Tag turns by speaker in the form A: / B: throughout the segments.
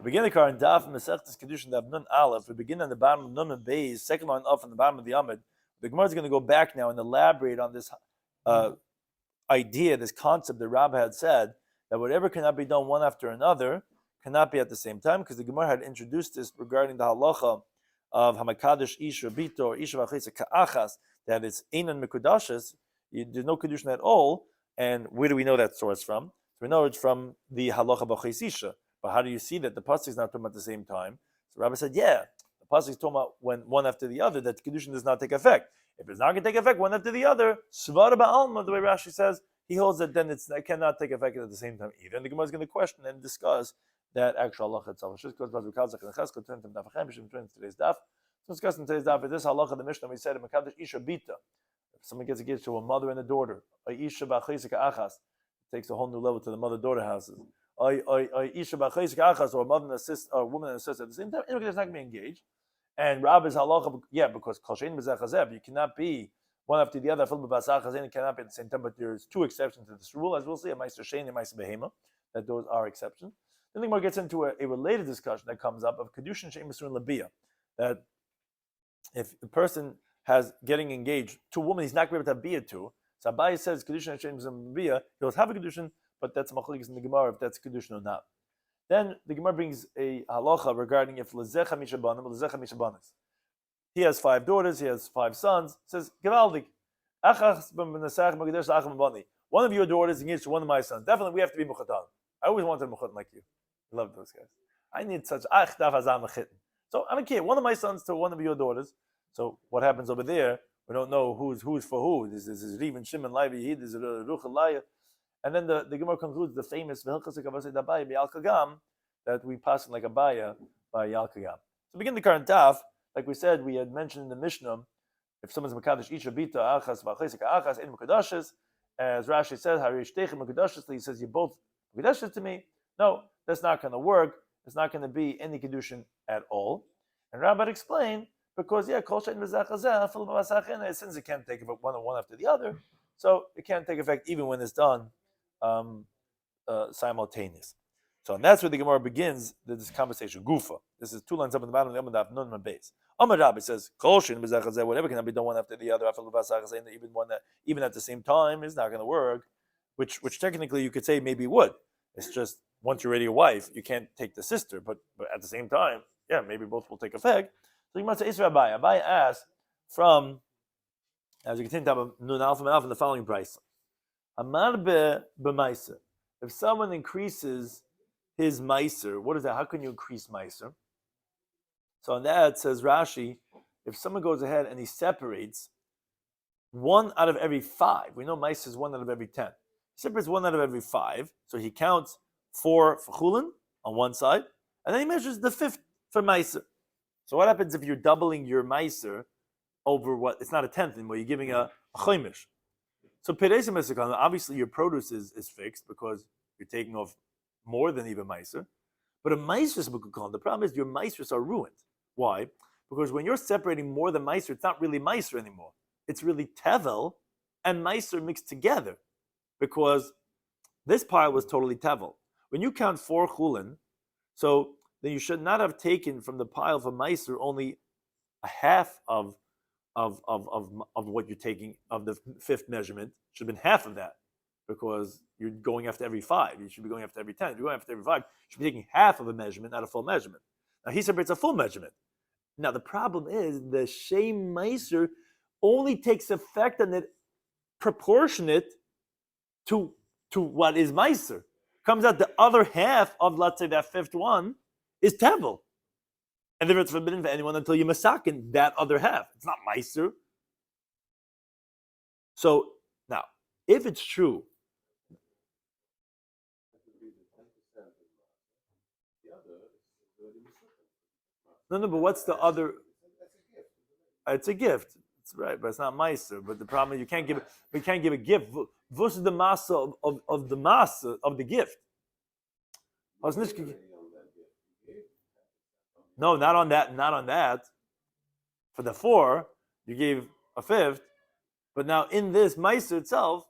A: We begin the current Daf Mesechtes Kidushin Daf Nun Aleph. We begin on the bottom of Nun and Beis, second line up on the bottom of the Amud. The Gemara is going to go back now and elaborate on this idea, this concept that Rabbi had said that whatever cannot be done one after another cannot be at the same time, because the Gemara had introduced this regarding the halacha of Hamakadosh Ish Bito or Ish Vachisa Ka'achas, that it's Einan Mekudashes, there's no Kedushin at all. And where do we know that source from? So we know it's from the halacha B'chais Isha. But how do you see that the pasuk is not talking about at the same time? So Rabbi said, yeah, the pasuk is talking about when one after the other, that Kidushin does not take effect. If it's not going to take effect one after the other, Svara Ba'alma, the way Rashi says, he holds that then it cannot take effect at the same time either. And the Gemara is going to question and discuss that actual halacha itself. Today's daf. So discussing today's daf is this halacha, the Mishnah we said in Mekadosh Isha Bita. If someone gets a gift to a mother and a daughter, a Isha B'chais Ka'achas, takes a whole new level to the mother-daughter houses. Isha B'chais Ka'achas, or a mother and a sister, or a woman and a sister at the same time, it's not going to be engaged. And Rabbi's halacha, yeah, because Kol Shein B'zeh Chazeb, you cannot be one after the other. It cannot be at the same time. But there's two exceptions to this rule, as we'll see: a Meister Shein and a Meister Behema. That those are exceptions. Then the Gemara gets into a related discussion that comes up of Kidushin Shein Misurin Labia, that if a person has getting engaged to a woman he's not going to be able to bia to. So Abaye says Kidushin Shein Misurin Labia, he will have a Kidushin, but that's a machlokes in the Gemara if that's Kidushin or not. Then the Gemara brings a halacha regarding if lezecha mishabanim, lezecha mishabanis. He has 5 daughters, he has 5 sons. It says Gevaldik, one of your daughters engaged to one of my sons. Definitely, we have to be muchatan. I always wanted a muchatan like you. I love those guys. I need such So I don't care. One of my sons to one of your daughters. So what happens over there? We don't know who's for who. This is Reuven, Shimon, Levi, this is Ruchel, and then the Gemara concludes the famous that we pass like a baya by Yalkagam. So begin the current daf. Like we said, we had mentioned in the Mishnah, if someone's Mekadosh Isha Bita Achas V'Chais Ka'achas in Mekudashes, as Rashi says, Harishtechem Mekudashes, he says, you both Mekudashes to me. No, that's not going to work. It's not going to be any Kedushin at all. And Rabbi explained, because Kol Shein B'zeh Chazeh, Fil B'Masachin, since it can't take effect one after the other, so it can't take effect even when it's done simultaneous. So, and that's where the Gemara begins this conversation. Gufa. This is 2 lines up in the bottom of the Amud Nun and Beis. Amar Rabbi says, Kol Shein B'zeh Chazeh, whatever cannot be done one after the other, even at the same time, is not going to work. Which technically you could say maybe would. It's just once you're already a wife, you can't take the sister, but at the same time, yeah, maybe both will take effect. So you must say, Isra Abaye. Abaye asks from, as you continue to have Nun Alpha and Alpha in the following price. Amar b'maiser. If someone increases his meiser, what is that? How can you increase meiser? So on that says Rashi, if someone goes ahead and he separates 1 out of every 5, we know meiser is 1 out of every 10. He separates 1 out of every 5, so he counts 4 for chulin on one side, and then he measures the 5th for meiser. So what happens if you're doubling your meiser over what? It's not a 10th anymore. You're giving a chomish. So peresim esekon, obviously your produce is fixed because you're taking off more than even meiser. But a meiser mekukon, the problem is your meisers are ruined. Why? Because when you're separating more than meiser, it's not really meiser anymore. It's really tevel and meiser mixed together, because this pile was totally tevel. When you count 4 chulin, so then you should not have taken from the pile of a meiser only a half of what you're taking of the 5th measurement. Should have been half of that, because you're going after every 5. You should be going after every 10. If you're going after every 5, you should be taking half of a measurement, not a full measurement. Now he separates a full measurement. Now the problem is the Shem Meiser only takes effect on it proportionate to what is Meiser. Comes out the other half of, let's say, that 5th one is Tevel. And therefore it's forbidden for anyone until you masakin that other half. It's not Meiser. So now, if it's true, no, but what's the other? It's a gift. It's right, but it's not meiser. But the problem is you can't give it. We can't give a gift. Vus is the masa of the masa of the gift. No, not on that. Not on that. For the 4, you gave a 5th, but now in this meiser itself,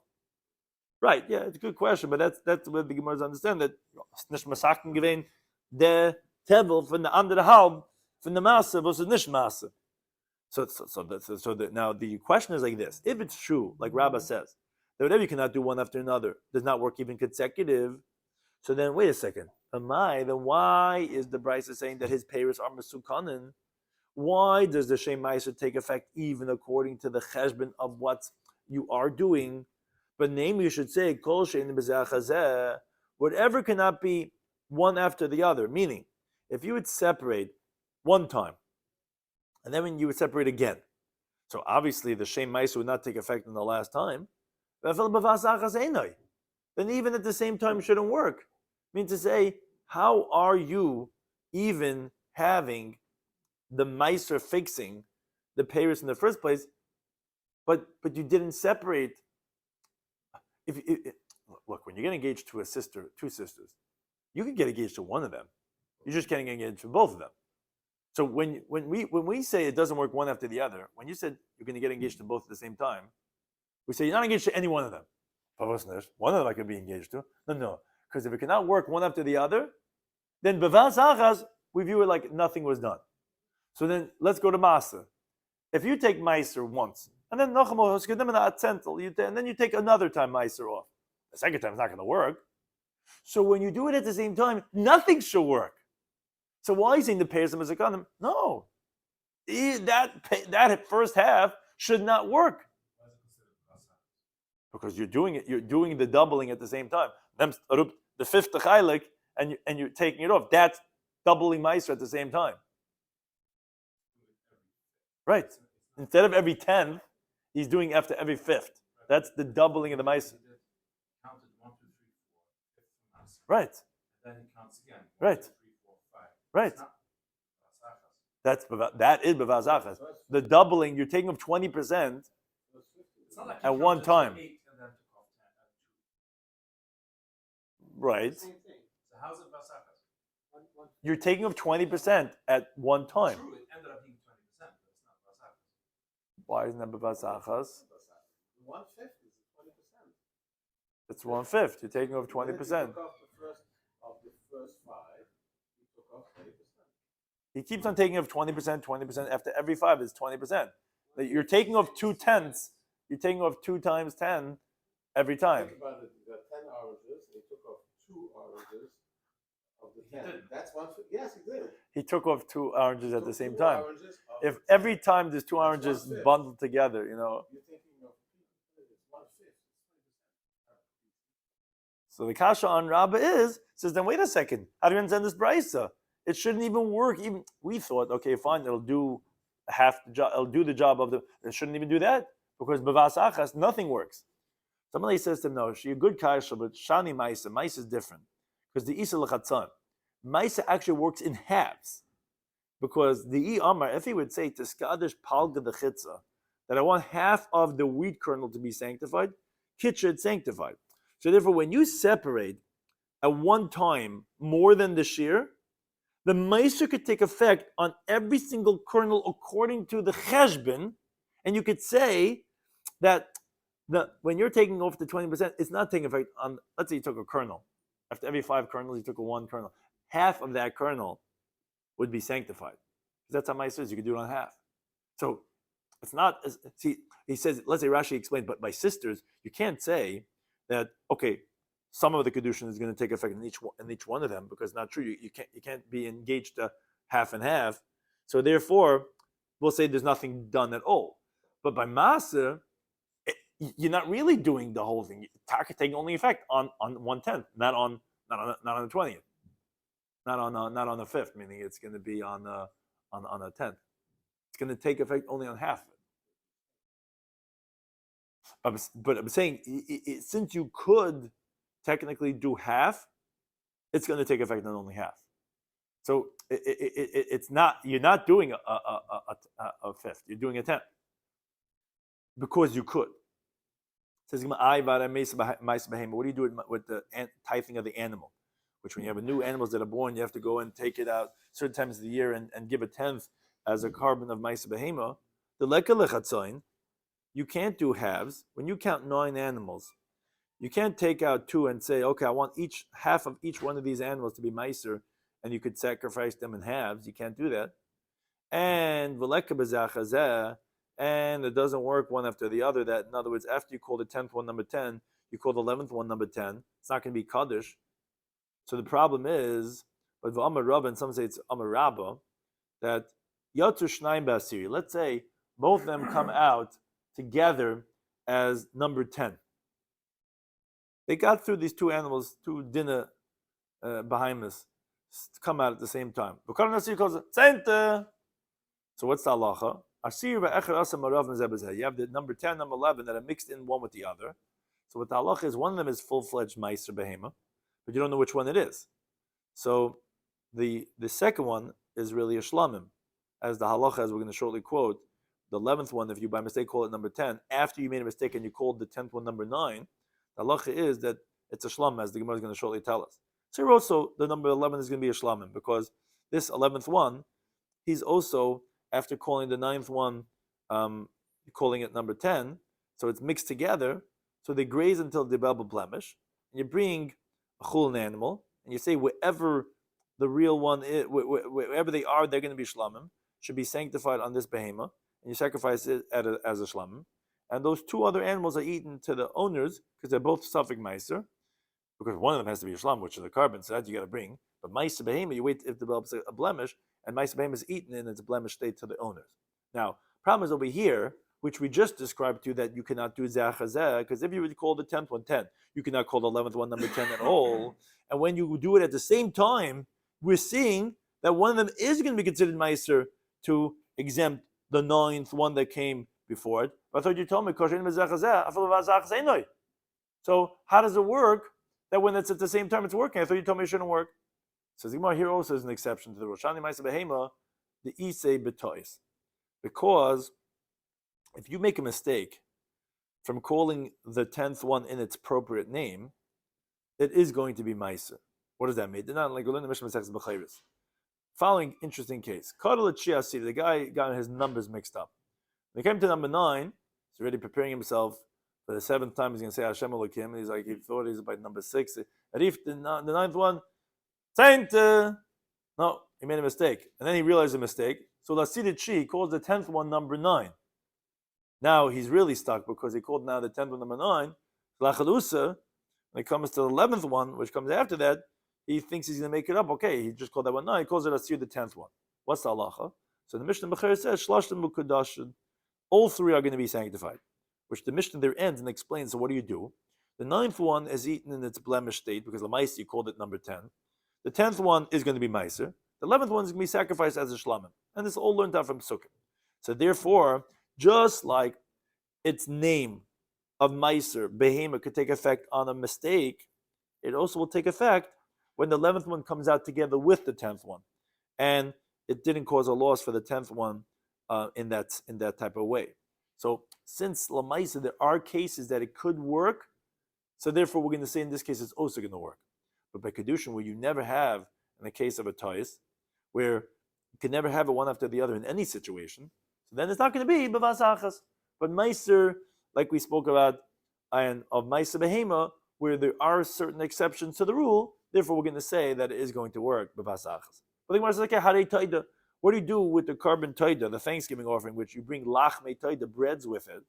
A: right? Yeah, it's a good question, but that's what the Gemara understand, that nicht masaken gewesen the tevel from the andere halb from the masse was nicht masse. Now the question is like this: if it's true, like Rabbah says, that whatever you cannot do one after another does not work even consecutive, so then wait a second. Then why is the Brisa saying that his payers are mesukanin? Why does the Shem Meiser take effect even according to the cheshbon of what you are doing? But namely, you should say kol shein b'zeh whatever cannot be one after the other. Meaning, if you would separate one time, and then when you would separate again, so obviously the Shem Meiser would not take effect in the last time. Then even at the same time it shouldn't work. I mean to say, how are you even having the Meiser fixing the payers in the first place, but you didn't separate? Look, when you get engaged to two sisters, you can get engaged to one of them. You're just getting engaged to both of them. So when we say it doesn't work one after the other, when you said you're going to get engaged to both at the same time, we say you're not engaged to any one of them. One of them I could be engaged to. No. Because if it cannot work one after the other, then bevas achas, we view it like nothing was done. So then let's go to Masa. If you take Meiser once, and then and then you take another time Meiser off, the second time it's not going to work. So when you do it at the same time, nothing should work. So why are you saying the payers of Mizakanim? No. That first half should not work. Because you're doing the doubling at the same time. The fifth chaylik, and you're taking it off. That's doubling Meiser at the same time. Right. Instead of every 10th, he's doing after every 5th. That's the doubling of the Meiser. Right.
B: Then he counts again.
A: Right.
B: 2, 3, 4, 5.
A: Right. That is bevas achas. The doubling, you're taking of 20% at one time. Right.
B: So how's it bevas achas?
A: You're taking of 20% at one time.
B: True, it ended up being 20%, but it's not bevas achas.
A: Why isn't that bevas achas?
C: 1/5 is 20%.
A: It's 1/5. You're taking off 20%.
C: Of the first 5, he took off 20%.
A: He keeps on taking off 20%. After every 5 is 20%. You're taking off 2/10. You're taking off 2 times 10 every time.
C: Think about it. You got 10 oranges. He took off 2 oranges of the 10. That's 1/5. Yes, he did.
A: He took off 2 oranges at the same time. If
C: 10.
A: every time there's 2 oranges
C: 1/5.
A: bundled together,
C: You're thinking of it's 1/5.
A: So the kasha on Rabbah says, then wait a second. How do you understand this brisa? It shouldn't even work. Even we thought, okay, fine, it'll do half the job. It'll do the job of the. It shouldn't even do that because bevas achas nothing works. Somebody says to him, no, she a good kasha, but shani ma'isa is different because the isa lechatzan ma'isa actually works in halves because the amar, if he would say to skadish palga the chitza that I want half of the wheat kernel to be sanctified, kitcha it's sanctified. So therefore, when you separate at one time more than the shear, the meiser could take effect on every single kernel according to the cheshbon, and you could say that when you're taking off the 20%, it's not taking effect on. Let's say you took a kernel. After every 5 kernels, you took a 1 kernel. Half of that kernel would be sanctified. That's how meiser is. You could do it on half. So it's not. See, he says. Let's say Rashi explained, but by sisters, you can't say that. Okay, some of the Kidushin is going to take effect in each one of them because it's not true. You can't be engaged half and half. So therefore, we'll say there's nothing done at all. But by Maser, you're not really doing the whole thing. Taka taking only effect on 1/10, not on the 20th, not on the 5th. Meaning it's going to be on the 10th. It's going to take effect only on half of it. But I'm saying since you could technically do half, it's going to take effect on only half. So it's not, you're not doing a 5th, you're doing a 10th because you could. It says, what do you do with the tithing of the animal? Which when you have new animals that are born, you have to go and take it out certain times of the year and give a 10th as a carbon of Maisa Behema. The Leka Lechatzain, you can't do halves. When you count 9 animals, you can't take out 2 and say, okay, I want half of each one of these animals to be Meiser and you could sacrifice them in halves. You can't do that. And v'leka b'zachazeh, and it doesn't work one after the other. That, in other words, after you call the 10th one number 10, you call the 11th one number 10. It's not going to be kaddish. So the problem is, but v'amar Rabba, and some say it's amar Rabba, that yatzu shnaim b'asiri. Let's say both of them come out together as number 10. They got through these two animals, two dinner behemoths, come out at the same time. So what's the halacha? You have the number 10, number 11 that are mixed in one with the other. So what the halacha is, one of them is full-fledged meiser behema, but you don't know which one it is. So the second one is really a shlamim, as the halacha, as we're going to shortly quote. The 11th one, if you by mistake call it number 10, after you made a mistake and you called the 10th one number 9, the halacha is that it's a shlam, as the Gemara is going to shortly tell us. So here also, the number 11 is going to be a shlamim, because this 11th one, he's also, after calling the 9th one, calling it number 10, so it's mixed together, so they graze until they develop a blemish, and you bring a chulin animal, and you say wherever the real one is, wherever they are, they're going to be shlamim, should be sanctified on this behema, and you sacrifice it as a shlamim. And those two other animals are eaten to the owners because they're both suffik meiser, because one of them has to be a shlam, which is the carbon, so that you got to bring. But meiser behema, you wait if it develops a blemish, and meiser behema is eaten and it's a blemish state to the owners. Now, problem is over here, which we just described to you, that you cannot do zachazeh, because if you would call the 10th one 10, you cannot call the 11th one number 10 at all. And when you do it at the same time, we're seeing that one of them is going to be considered meiser to exempt the 9th one that came before it. But I thought you told me, so how does it work that when it's at the same time it's working? I thought you told me it shouldn't work. So Zigmar here also is an exception to the Roshani Maisa Behema, the Isei Betois. Because if you make a mistake from calling the 10th one in its appropriate name, it is going to be Maisa. What does that mean? They're not like the Mishnah Masechus B'chayris. Following interesting case. The guy got his numbers mixed up. When he came to number 9, he's already preparing himself for the 7th time. He's going to say Hashem Elokim. And he's like, he thought he's by number 6. Arif, the 9th one, Saint. No, he made a mistake. And then he realized the mistake. So Lasidit Chi calls the 10th one number 9. Now he's really stuck because he called now the 10th one number 9. Lachalusa, when it comes to the 11th one, which comes after that, he thinks he's going to make it up. Okay, he just called that one 9. He calls it Asir, the 10th one. What's the halacha? So the Mishnah B'cher says, Shlashtem Kidushin. All three are going to be sanctified. Which the Mishnah there ends and explains, so what do you do? The 9th one is eaten in its blemish state, because the Maisi called it number 10. The 10th one is going to be Meiser. The 11th one is going to be sacrificed as a shlamim. And this is all learned out from Sukkah. So therefore, just like its name of Meiser, Behema, could take effect on a mistake, it also will take effect when the 11th one comes out together with the 10th one. And it didn't cause a loss for the 10th one in that type of way. So since Lamaisa, there are cases that it could work, so therefore we're going to say in this case it's also going to work. But by Kidushin, where you never have, in the case of a tois, where you can never have it one after the other in any situation, so then it's not going to be b'vas achas. But Meiser, like we spoke about, and of Meiser behema, where there are certain exceptions to the rule, therefore we're going to say that it is going to work b'vas achas. But the Gemara says, okay, harei taida. What do you do with the carbon taida, the Thanksgiving offering, which you bring lachmei taida, breads with it?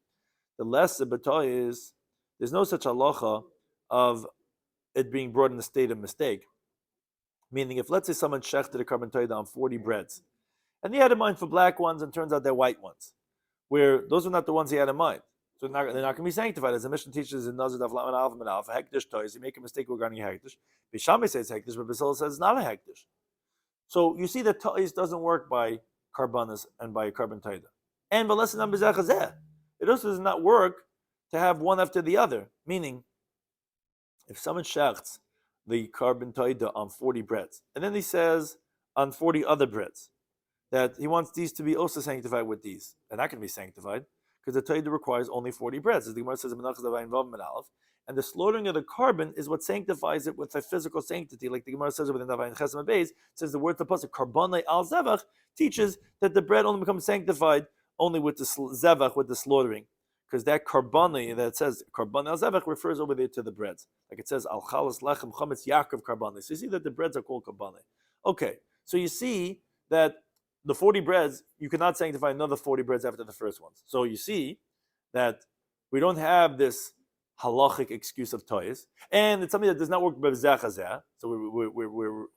A: The lesser b'toy is, there's no such halacha of it being brought in a state of mistake. Meaning, if let's say someone shechted a carbon taida on 40 breads, and he had in mind for black ones, and turns out they're white ones, where those are not the ones he had in mind. So they're not going to be sanctified. As the Mishnah teaches in Nazir Daf Laman Alf Manal, for hektish toys, you make a mistake regarding a hektish. Bishami says hektish, but Basil says it's not a hektish. So you see that toys doesn't work by carbonas and by carbon taida. And it also does not work to have one after the other. Meaning, if someone shechts the carbon taida on 40 breads, and then he says on 40 other breads that he wants these to be also sanctified with these, they're not going to be sanctified because the taida requires only 40 breads. As the Gemara says, and the slaughtering of the carbon is what sanctifies it with a physical sanctity, like the Gemara says within Davayin Chesem Beis. It says the word to pasuk karbonai al zevach teaches that the bread only becomes sanctified only with the zevach, with the slaughtering, because that karbonai that says karbonai al zevach refers over there to the breads, like it says al chalas lechem chametz Yaakov karbonai. So you see that the breads are called karbonai. Okay, so you see that the 40 breads, you cannot sanctify another 40 breads after the first ones. So you see that we don't have this halachic excuse of toys, and it's something that does not work by zechazeh. So we're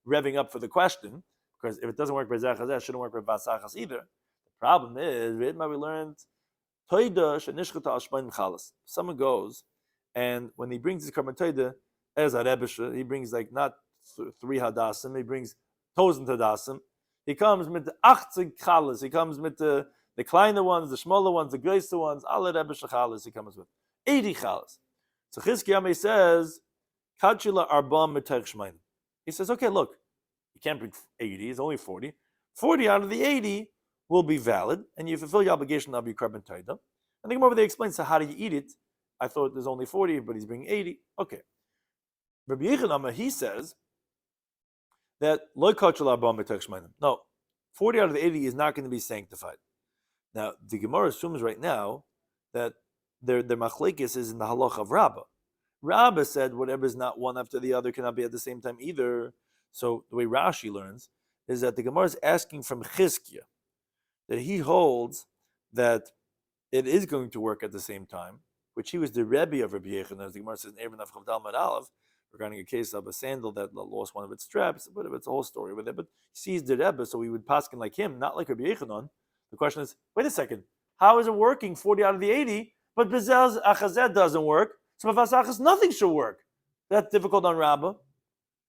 A: revving up for the question, because if it doesn't work by zechazeh, it shouldn't work by vasachas either. The problem is, we learned someone goes, and when he brings his karban toida as a rebbe, he brings like not 3 hadassim, he brings 1,000 hadassim. He comes with the 80 chalas. He comes with the kleiner ones, the smaller ones, the größer ones. Alle rebbe chalas he comes with 80 chalas. So Chizkiyah says, "Kachila arbam mitach shmayim." He says, "Okay, look, you can't bring 80. It's only 40. 40 out of the 80 will be valid, and you fulfill your obligation of your karban toida." And the Gemara there explains, so how do you eat it? I thought there's only 40, but he's bringing 80. Okay. Rabbi Yechonama, he says that no, 40 out of the 80 is not going to be sanctified. Now, the Gemara assumes right now that their machlekes is in the halacha of Rabbah. Rabbah said whatever is not one after the other cannot be at the same time either. So the way Rashi learns is that the Gemara is asking from Chizkiah that he holds that it is going to work at the same time, which he was the Rebbe of Rabbi Yechonah, as the Gemara says in Erev Naf Chavdal Mad Aleph, regarding a case of a sandal that lost one of its straps, but it's a whole story with it. But he sees the Rebbe, so we would paskin like him, not like Rabbi Yechonah. The question is, wait a second, how is it working 40 out of the 80, but Bezel's Achazet doesn't work, so Mafasachas nothing should work? That's difficult on Rabbah.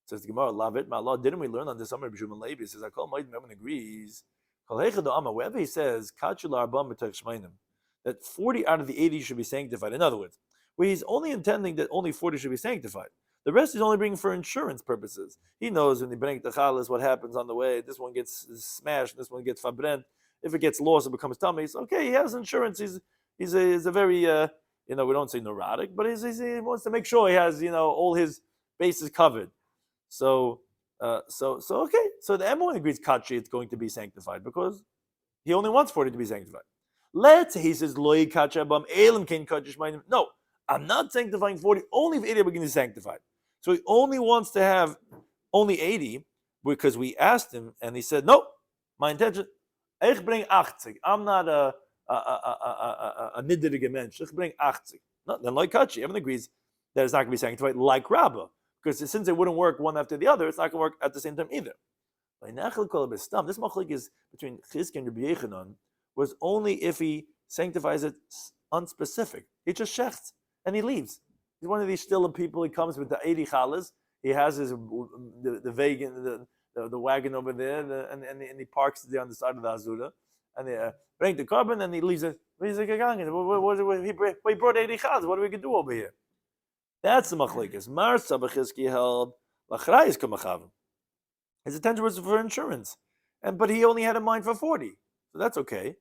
A: Says the Gemara, Lavit Ma'allah, didn't we learn on this? Rabbi Shloimy Schwartzberg says, I call Ma'id Memon agrees. Wherever he says, that 40 out of the 80 should be sanctified. In other words, where he's only intending that only 40 should be sanctified. The rest is only bringing for insurance purposes. He knows when they bring the chalas what happens on the way. This one gets smashed, this one gets fabrent. If it gets lost, it becomes tummy. It's okay, he has insurance. He's a very, we don't say neurotic, but he wants to make sure he has, all his bases covered. So okay. So the everyone agrees kachi it's going to be sanctified because he only wants 40 to be sanctified. Let's say he says loy kachi abam elim kain kachish ma'anim. No, I'm not sanctifying 40. Only if 80 are going to be sanctified. So he only wants to have only 80 because we asked him and he said no. My intention, ich bring 80. I'm not a niederige mensch. Ich bring 80. No, then loy kachi. Everyone agrees that it's not going to be sanctified like Rabbah. Because since it wouldn't work one after the other, it's not going to work at the same time either. This machlek is between Chizkiah and Rabbi Yechonah was only if he sanctifies it unspecific. He just shechts and he leaves. He's one of these still people. He comes with the 80 chalas. He has his the wagon, the wagon over there, and he parks there on the side of the azura, and they bring the carbon and he leaves it. He's like, he brought 80 chalas. What are we going to do over here? That's the machlekes. Mar Sabachizki held lachrayis kamachavim. His intention was for insurance, but he only had in mind for 40, so that's okay.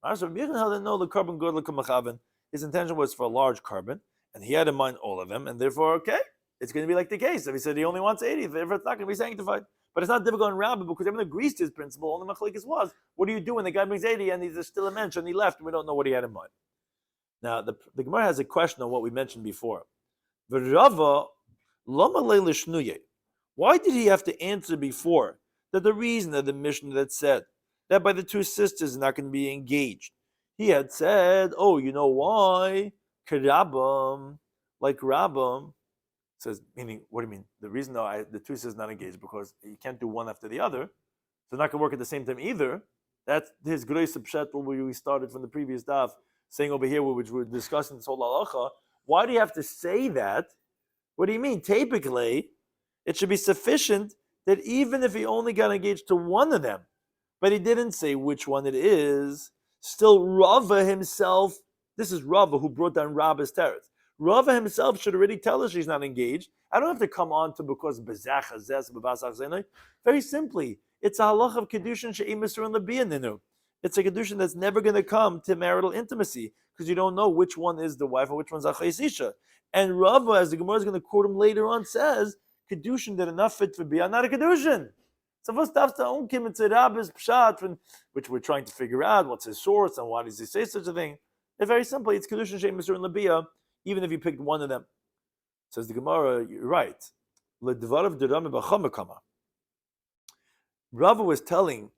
A: Mar Sabachizki held that no, the carbon good kamachavim. His intention was for a large carbon, and he had in mind all of them, and therefore, okay, it's going to be like the case. If he said he only wants 80, therefore it's not going to be sanctified. But it's not difficult in Rabbah because everyone agrees to his principle. Only machlekes was, what do you do when the guy brings 80 and he's still a mensch and he left and we don't know what he had in mind? Now, the Gemara has a question on what we mentioned before. Why did he have to answer before that the reason of the Mishnah that said that by the two sisters are not going to be engaged? He had said, oh, you know why? Karabam, like Rabam, says, meaning, what do you mean? The reason the two sisters are not engaged because you can't do one after the other. So it's not going to work at the same time either. That's his grace of Pshetel, where we started from the previous daf, saying over here, which we're discussing this whole halacha. Why do you have to say that? What do you mean? Typically, it should be sufficient that even if he only got engaged to one of them, but he didn't say which one it is, still Rava himself, this is Rava who brought down Rabba's teretz. Rava himself should already tell us she's not engaged. I don't have to come on to because bezach hazes b'basach zenoi. Very simply, it's a halach of Kidushin she'im Yisrael lebiyaninu. It's a Kidushin that's never going to come to marital intimacy because you don't know which one is the wife or which one's Achayis Isha. And Rava, as the Gemara is going to quote him later on, says, Kidushin that enough fit for Biyah, not a Kidushin. So first, after Unkim, it's a Rabbi's Pshat, which we're trying to figure out what's his source and why does he say such a thing. It's very simple. It's Kidushin She'im Yisrael Lebiyah, even if you picked one of them. Says the Gemara, you're right. Rava was telling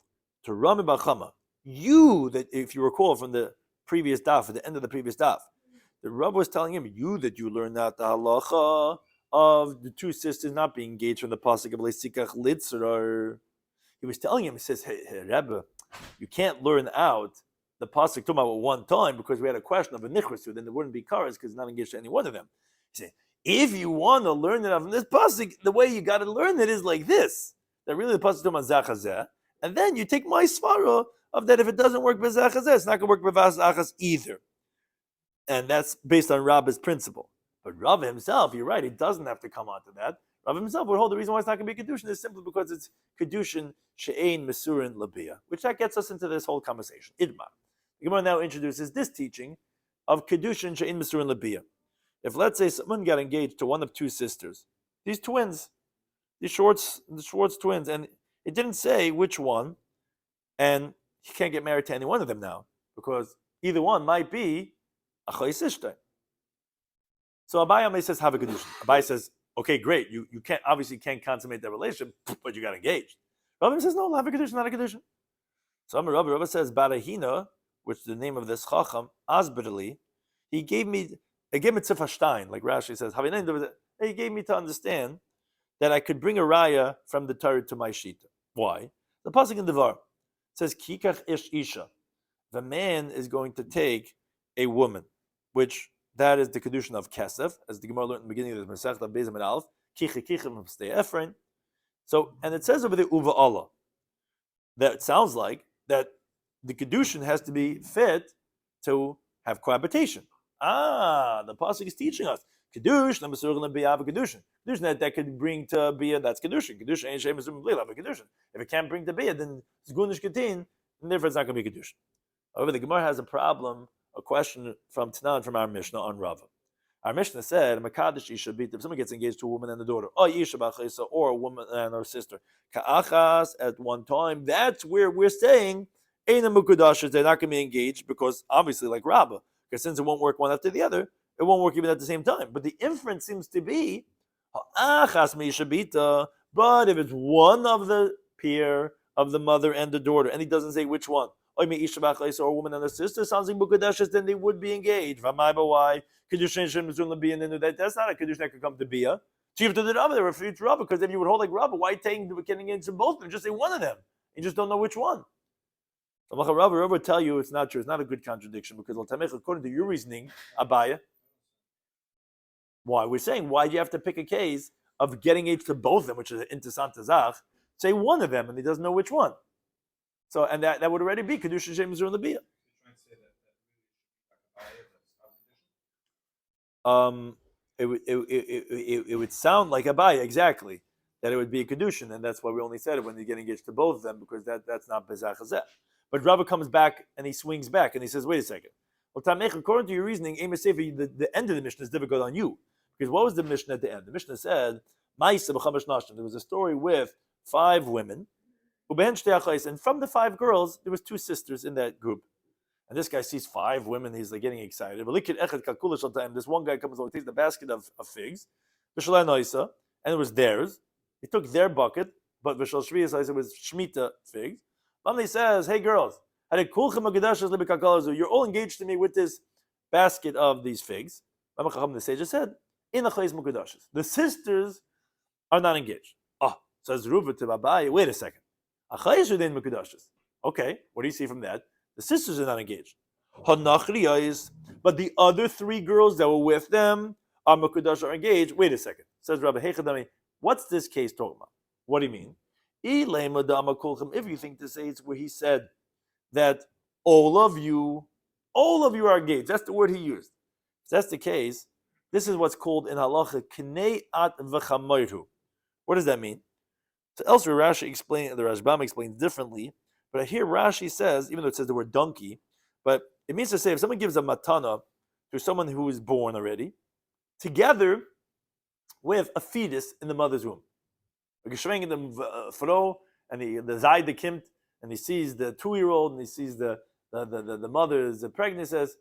A: to Rami Bar Chama, you that if you recall from the previous daf, at the end of the previous daf, the Rava was telling him, you that you learned out the halacha of the two sisters not being engaged from the pasuk of Leisikach Litzrar. He was telling him, he says, hey Rebbe, you can't learn out the pasuk talking about one time because we had a question of a nichrasu, then there wouldn't be karas because it's not engaged to any one of them. He said, if you want to learn it from this pasuk, the way you got to learn it is like this. That really the pasuk talking about zachazeh, and then you take my svara of that if it doesn't work with zachazeh, it's not going to work with achas either. And that's based on Rabba's principle. But Rabba himself, you're right, he doesn't have to come onto that. Rabba himself would hold the reason why it's not going to be Kidushin is simply because it's Kidushin she'ein mesurin labiyah, which that gets us into this whole conversation. Idma. The Gemara now introduces this teaching of Kidushin she'ein mesurin labiyah. If let's say someone got engaged to one of two sisters, these twins, the Schwartz twins, and it didn't say which one, and he can't get married to any one of them now because either one might be a chayis. So Abaye says have a Kidushin. Abaye says, okay, great, you can't obviously can't consummate that relationship, but you got engaged. Rabbi says, no, have a Kidushin, not a Kidushin. So Rabbi says, Barahina, which is the name of this Chacham, Asbirli, he gave me Tzifah Stein, like Rashi says, he gave me to understand that I could bring a raya from the Torah to my shita. Why? The pasuk in Devar says, Kikach ish isha. The man is going to take a woman, which that is the Kidushin of Kesef, as the Gemara learned in the beginning of the Masechta of Bezim and Alf, Kicha from Stei Ephraim. So, and it says over the Uva Allah, that it sounds like that the Kidushin has to be fit to have cohabitation. The pasuk is teaching us Kiddush, Kidushin. Kidushin that could bring to Bia, that's Kidushin. Kidushin ain't Shem Kidushin. If it can't bring to Bia, then it's Gunish Katin, and therefore it's not going to be Kidushin. However, the Gemara has a question from Tanan from our Mishnah on Rava. Our Mishnah said, Makadish Isha Bit, if someone gets engaged to a woman and a daughter, or a woman and her sister, Ka'achas at one time, that's where we're saying, Eina Mukudashas, they're not going to be engaged because obviously, like Rabba, because since it won't work one after the other, it won't work even at the same time. But the inference seems to be, Achas Misha Bita, but if it's one of the pair of the mother and the daughter, and he doesn't say which one, or a woman and a sister, sounds like Mukadashas, then they would be engaged. Why? That's not a Kiddush that could come to Bia. Chief to the Rabba, they refer to Rabba, because if you would hold like Rabba, why getting engaged to both of them? Just say one of them. You just don't know which one. So Rabba would tell you it's not true. It's not a good contradiction, because according to your reasoning, Abaya, why? We're saying, why do you have to pick a case of getting engaged to both of them, which is an interessant zach? Say one of them, and he doesn't know which one. So, and that would already be Kedushin Shem Mizur Labiyah. It would sound like Abaya, exactly, that it would be a Kedushin, and that's why we only said it when you get engaged to both of them, because that's not Bezach Hazeh. But Rabba comes back and he swings back and he says, wait a second. Well, Tamech, according to your reasoning, the end of the Mishnah is difficult on you. Because what was the Mishnah at the end? The Mishnah said, there was a story with 5 women, and from the 5 girls, there was 2 sisters in that group. And this guy sees 5 women, he's like getting excited. This one guy comes along, takes the basket of figs, and it was theirs. He took their bucket, but it was Shemitah figs. Family says, hey girls, you're all engaged to me with this basket of these figs. The sage said, the sisters are not engaged. Says Ruva to Babai, wait a second. Okay, what do you see from that? The sisters are not engaged. But the other 3 girls that were with them are engaged. Wait a second. Says Rabbi Hechadami, what's this case talking about? What do you mean? If you think to say it's where he said that all of you are engaged. That's the word he used. If that's the case, this is what's called in halacha knei at v'chamoiru. What does that mean? So elsewhere, Rashi explains, the Rashbam explains differently, but here Rashi says, even though it says the word donkey, but it means to say if someone gives a matana to someone who is born already, together with a fetus in the mother's womb. Like showing the fro and the zayd the kimt, and he sees the 2-year-old and he sees the mother is pregnant. He says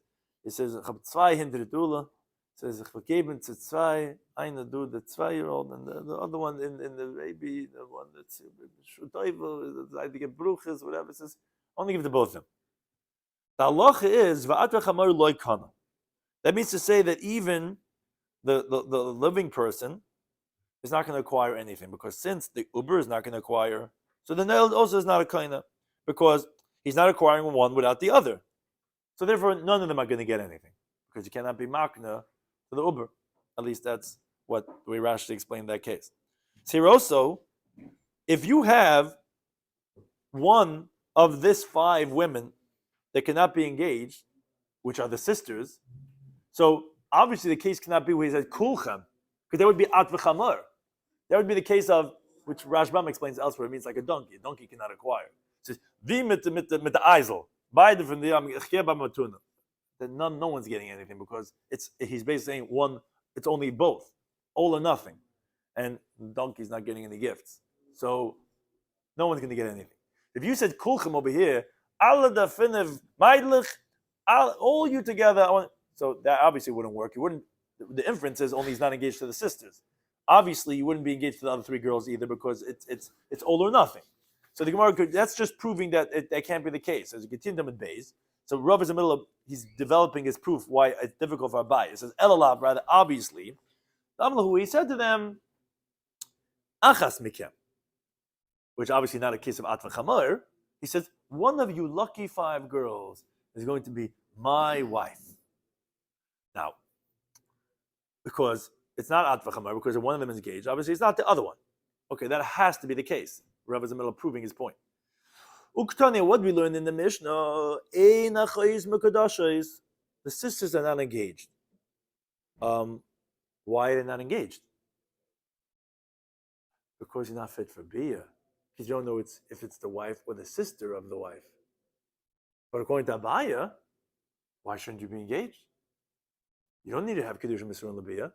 A: says ich vergeben zu zwei, einer du the 2-year-old and the other one in the baby, the one that's I think it bruches, whatever. It says only give it to both of them. The halacha is va'at v'chamar loy kana. That means to say that even the living person is not going to acquire anything, because since the uber is not going to acquire, so the nail also is not a kaina, because he's not acquiring one without the other. So therefore, none of them are going to get anything, because you cannot be makna to the uber. At least that's what the way Rashi explained that case. So here also, if you have one of this 5 women that cannot be engaged, which are the sisters, so obviously the case cannot be where he says kulchem, because that would be at v'chamar. That would be the case of, which Rashbam explains elsewhere, it means like a donkey. A donkey cannot acquire. It says, vi mit the eisel. Beide from the matuna. That no one's getting anything, because he's basically saying one, it's only both. All or nothing. And the donkey's not getting any gifts. So no one's going to get anything. If you said kulchem over here, all you together, so that obviously wouldn't work. You wouldn't. The inference is only he's not engaged to the sisters. Obviously, you wouldn't be engaged to the other 3 girls either, because it's all or nothing. So the Gemara that's just proving that that can't be the case. As you continue in base, so Rav is in the middle of, he's developing his proof why it's difficult for Abai. It says Elalav, rather obviously, he said to them, Achas mikem, which obviously not a case of At v'chamar. He says, one of you lucky 5 girls is going to be my wife. Now, because it's not At v'chamar, because one of them is engaged, obviously it's not the other one. Okay, that has to be the case. Rav is in the middle of proving his point. Uktani, what we learned in the Mishnah, the sisters are not engaged. Why are they not engaged? Because he's not fit for bia. Because you don't know if it's the wife or the sister of the wife. But according to Abaya, why shouldn't you be engaged? You don't need to have Kidushin Misur and Labia.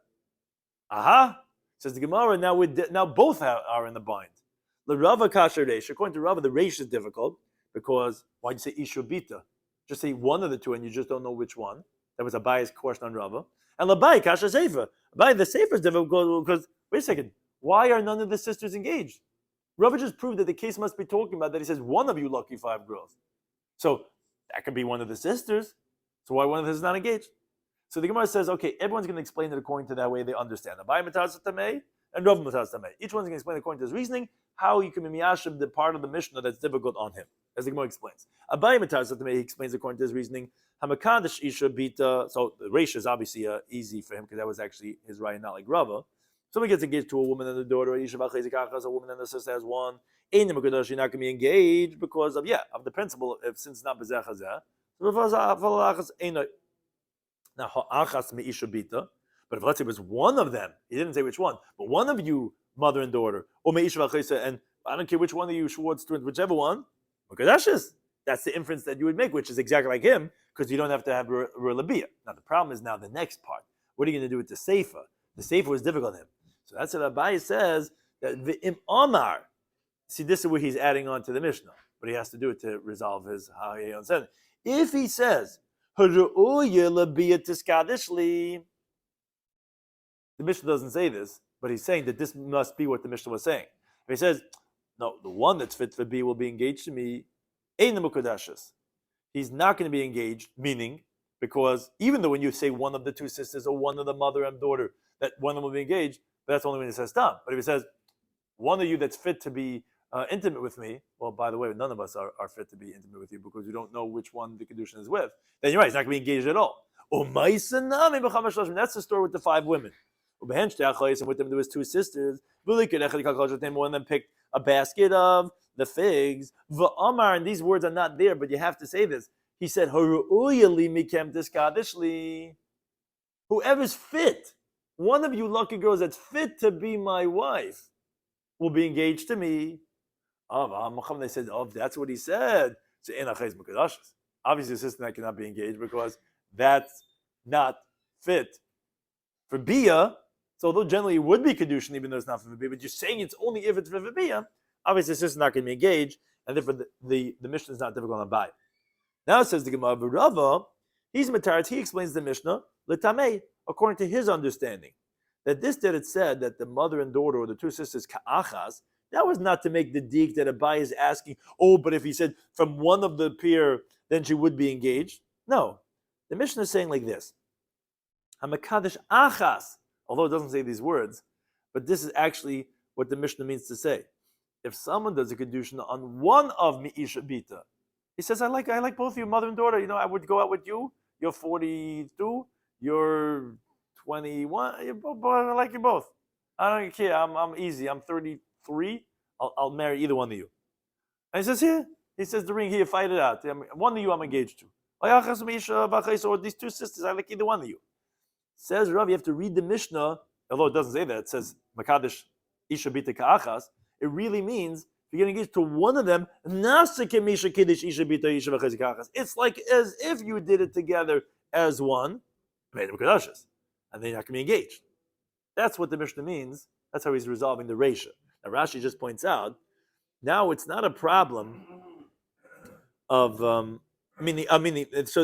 A: Aha! Says the Gemara, now both are in the bind. The Rava Kasher Reish. According to Rava, the Reish is difficult, because why'd you say Ishubita? Just say one of the two and you just don't know which one. That was Abaya's question on Rava. And Labai Kasher Sefer. Abai, the Sefer is difficult because, wait a second, why are none of the sisters engaged? Rava just proved that the case must be talking about that he says one of you lucky 5 girls. So that could be one of the sisters. So why one of them is not engaged? So the Gemara says, okay, everyone's going to explain it according to that way they understand. Abai Mataz Tamei and Rav Mataz Tamei. Each one's going to explain according to his reasoning how you can be miyashim the part of the Mishnah that's difficult on him, as the Gemara explains. Abai Mataz Tamei, he explains according to his reasoning. Hamakadash Isha Bita. So the Reish is obviously easy for him because that was actually his right, not like Rava. Somebody gets engaged to a woman and a daughter, a woman and a sister has one. You're not going to be engaged because of the principle of since it's not bezeh hazeh. Now ha'achas meisha bita, but if let's say it was one of them, he didn't say which one, but one of you, mother and daughter, or meisha v'chayisa, and I don't care which one of you Schwartz twins, whichever one, that's the inference that you would make, which is exactly like him, because you don't have to have relabiyah. Now the problem is now the next part. What are you going to do with the sefer? The sefer was difficult on him. So that's what Abai says, that v'im amar. See, this is where he's adding on to the Mishnah, but he has to do it to resolve his Hayayon said. If he says, the Mishnah doesn't say this, but he's saying that this must be what the Mishnah was saying. If he says, no, the one that's fit for B will be engaged to me, he's not going to be engaged, meaning, because even though when you say one of the 2 sisters or one of the mother and daughter, that one of them will be engaged, but that's only when he says tam. But if he says, one of you that's fit to be intimate with me, well, by the way, none of us are fit to be intimate with you because you don't know which one the Kidushin is with, then you're right, he's not going to be engaged at all. That's the story with the 5 women. And with them there was 2 sisters. One of them picked a basket of the figs. And these words are not there, but you have to say this. He said, whoever's fit, one of you lucky girls that's fit to be my wife, will be engaged to me. They said, that's what he said. Obviously, the sister cannot be engaged because that's not fit for Bia. So although generally it would be Kedushin, even though it's not for Bia, but you're saying it's only if it's for Bia, obviously the sister's not going to be engaged, and therefore the Mishnah is not difficult on Bai. Now it says the Gemara, Rava, he's Matarat, he explains the Mishnah, L'tamei, according to his understanding, that it said that the mother and daughter or the two sisters ka'achas, that was not to make the dig that Abai is asking, but if he said from one of the pair, then she would be engaged. No. The Mishnah is saying like this. Hamakadosh achas, although it doesn't say these words, but this is actually what the Mishnah means to say. If someone does a Kidushin on one of Mi'isha Bita, he says, I like both of you, mother and daughter. I would go out with you. You're 42, you're 21. I like you both. I don't care. I'm easy. I'm 33. I'll marry either one of you. And he says, here. He says, the ring here, fight it out. One of you I'm engaged to. Or these two sisters, I like either one of you. Says Rav, you have to read the Mishnah, although it doesn't say that. It says, Makadosh Isha Bita Ka'achas. It really means, if you're getting engaged to one of them, it's like as if you did it together as one, and then you're not going to be engaged. That's what the Mishnah means. That's how he's resolving the Reisha. Now Rashi just points out, now it's not a problem of, so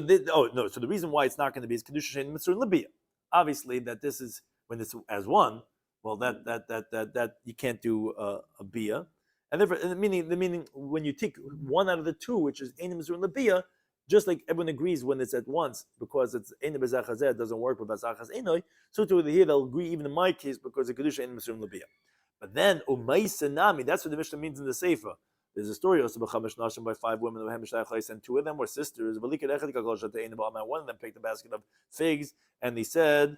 A: the reason why it's not going to be is Kidushin Mitzvah and Libya. Obviously, that this is, when it's as one, well, that you can't do a bia, and therefore, the meaning when you take one out of the two, which is Einim Mitzvah and Libya, just like everyone agrees when it's at once, because it's Einim Bezachazeh, it doesn't work with Bezachaz Einoi, so to here they'll agree even in my case because the Kedusha Einim Mitzvah and Libya. But then Umaysanami, that's what the Mishnah means in the Sefer. There's a story also by 5 women, and 2 of them were sisters. One of them picked a basket of figs, and he said,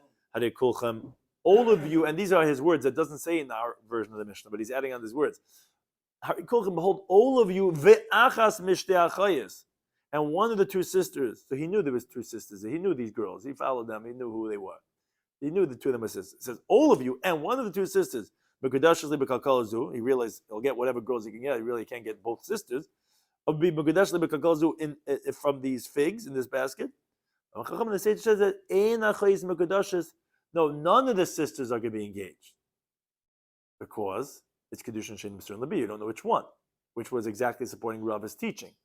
A: all of you, and these are his words, that doesn't say in our version of the Mishnah, but he's adding on these words. Behold, all of you, and one of the two sisters, so he knew there was 2 sisters, he knew these girls, he followed them, he knew who they were. He knew the 2 of them were sisters. It says, all of you, and one of the 2 sisters, he realized he'll get whatever girls he can get. He really can't get both sisters. From these figs in this basket. The sage says that no, none of the sisters are going to be engaged because it's Kidushin Shein Mitzvah and Labi. You don't know which was exactly supporting Rav's teaching.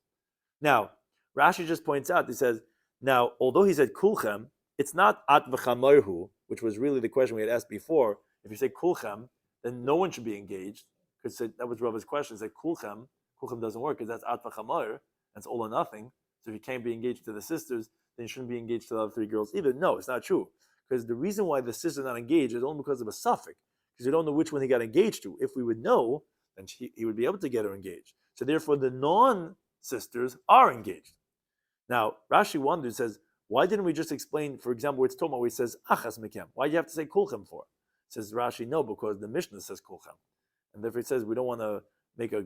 A: Now Rashi just points out. He says, now although he said kulchem, it's not at v'chamarhu, which was really the question we had asked before. If you say kulchem, then no one should be engaged, because that was Rav's question. It's like kulchem doesn't work because that's atva chamar, that's all or nothing. So if you can't be engaged to the sisters, then you shouldn't be engaged to the other 3 girls either. No, it's not true, because the reason why the sister is not engaged is only because of a suffix, because you don't know which one he got engaged to. If we would know, then he would be able to get her engaged. So therefore, the non-sisters are engaged. Now Rashi wonders, says, why didn't we just explain? For example, it's Toma where he says achas mekem. Why do you have to say kulchem for? Says Rashi, no, because the Mishnah says kulchem, and therefore it says we don't want to make a